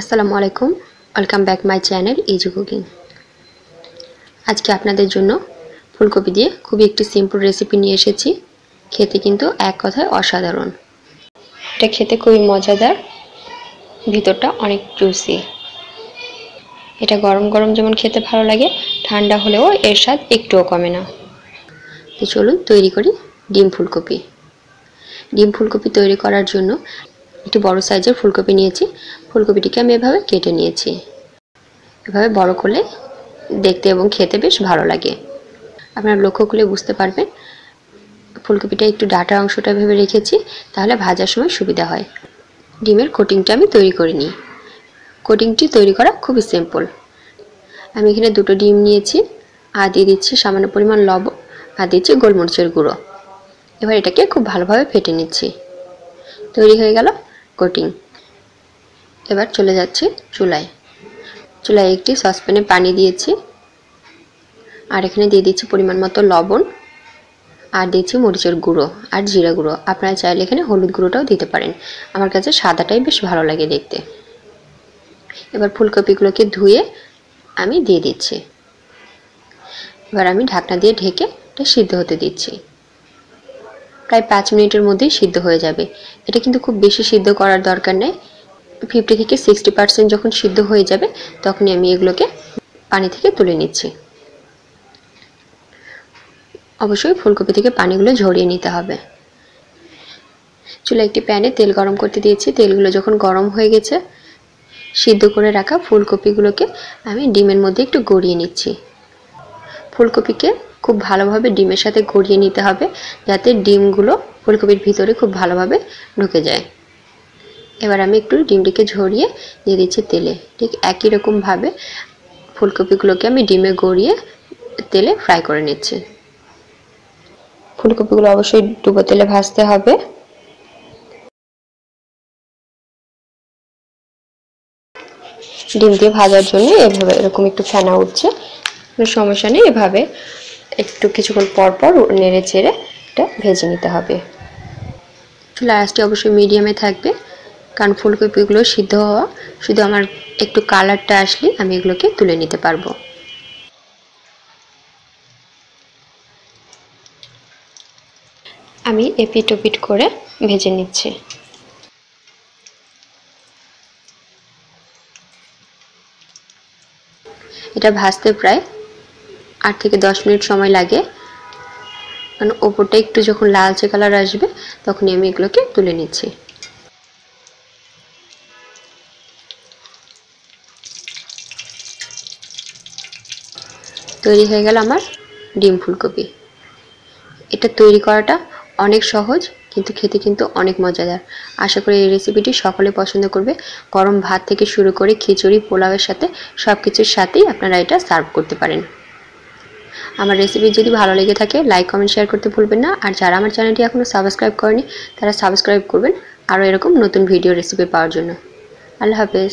আসসালামু আলাইকুম, welcome back my channel easy cooking. আজকে আপনাদের জন্য ফুলকপি দিয়ে খুবই একটি সিম্পল রেসিপি নিয়ে এসেছি। খেতে কিন্তু এক কথায় অসাধারণ। এটা খেতে খুবই মজাদার, ভিতরটা অনেক জুসি। এটা গরম গরম যেমন খেতে ভালো লাগে, ঠান্ডা হলেও এর স্বাদ একটুও কমে না। তো চলুন তৈরি করি ডিম ফুলকপি। ডিম ফুলকপি তৈরি করার জন্য একটি বড় সাইজের ফুলকপি নিয়েছি। ফুলকপিটিকে আমি এভাবে কেটে নিয়েছি। এভাবে বড় করলে দেখতে এবং খেতে বেশ ভালো লাগে। আপনারা লক্ষ্য করলে বুঝতে পারবেন ফুলকপিটা একটু ডাঁটা অংশটা ভেবে রেখেছি, তাহলে ভাজার সময় সুবিধা হয়। ডিমের কোটিংটা আমি তৈরি করে নিই। কোটিংটি তৈরি করা খুবই সিম্পল। আমি এখানে দুটো ডিম নিয়েছি, আর দিয়ে দিচ্ছি সামান্য পরিমাণ লবণ, আর দিচ্ছি গোলমরিচের গুঁড়ো। এবার এটাকে খুব ভালোভাবে ফেটে নিচ্ছি। তৈরি হয়ে গেল কোটিং। এবার চলে যাচ্ছি চুলায়। চুলায় একটি সসপ্যানে পানি দিয়েছি, আর এখানে দিয়ে দিচ্ছি পরিমাণ মতো লবণ, আর দিচ্ছি মরিচের গুঁড়ো আর জিরা গুঁড়ো। আপনারা চাইলে এখানে হলুদ গুঁড়োটাও দিতে পারেন। আমার কাছে সাদাটাই বেশ ভালো লাগে দেখতে। এবার ফুলকপিগুলোকে ধুয়ে আমি দিয়ে দিচ্ছি। এবার আমি ঢাকনা দিয়ে ঢেকে এটা সিদ্ধ হতে দিচ্ছি। প্রায় 5 মিনিটের মধ্যেই সিদ্ধ হয়ে যাবে। এটা কিন্তু খুব বেশি সিদ্ধ করার দরকার নেই। 50 থেকে 60% যখন সিদ্ধ হয়ে যাবে, তখনই আমি এগুলোকে পানি থেকে তুলে নিচ্ছি। অবশ্যই ফুলকপি থেকে পানিগুলো ঝরিয়ে নিতে হবে। চুলায় একটি প্যানে তেল গরম করতে দিয়েছি। তেলগুলো যখন গরম হয়ে গেছে, সিদ্ধ করে রাখা ফুলকপিগুলোকে আমি ডিমের মধ্যে একটু গড়িয়ে নিচ্ছি। ফুলকপিকে খুব ভালোভাবে ডিমের সাথে গড়িয়ে নিতে হবে, যাতে ডিমগুলো ফুলকপির ভিতরে খুব ভালোভাবে ঢুকে যায়। এবার আমি একটু ডিমটিকে ঝরিয়ে দিয়ে দিচ্ছি তেলে। ঠিক একই রকমভাবে ফুলকপিগুলোকে আমি ডিমে গড়িয়ে তেলে ফ্রাই করে নিচ্ছি। ফুলকপিগুলো অবশ্যই ডুবো তেলে ভাজতে হবে। ডিম দিয়ে ভাজার জন্য এভাবে এরকম একটু ফেনা উঠছে, কোনো সমস্যা নেই। এভাবে একটু কিছুক্ষণ পর পর নেড়ে চেড়ে এটা ভেজে নিতে হবে। চুলার আঁচটি অবশ্যই মিডিয়ামে থাকবে, কারণ ফুলকপিগুলো সিদ্ধ হওয়া, শুধু আমার একটু কালারটা আসলে আমি এগুলোকে তুলে নিতে পারবো। আমি এপিট ওপিট করে ভেজে নিচ্ছি। এটা ভাজতে প্রায় 8 থেকে 10 মিনিট সময় লাগে, কারণ ওপরটা একটু যখন লালচে কালার আসবে, তখনই আমি এগুলোকে তুলে নিচ্ছি। তৈরি হয়ে গেল আমার ডিম ফুলকপি। এটা তৈরি করাটা অনেক সহজ, কিন্তু খেতে কিন্তু অনেক মজাদার। আশা করি এই রেসিপিটি সকলে পছন্দ করবে। গরম ভাত থেকে শুরু করে খিচুড়ি, পোলাওয়ের সাথে সব কিছুর সাথেই আপনারা এটা সার্ভ করতে পারেন। আমার রেসিপি যদি ভালো লেগে থাকে, লাইক কমেন্ট শেয়ার করতে ভুলবেন না। আর যারা আমার চ্যানেলটি এখনও সাবস্ক্রাইব করেনি, তারা সাবস্ক্রাইব করবেন আরও এরকম নতুন ভিডিও রেসিপি পাওয়ার জন্য। আল্লাহ হাফেজ।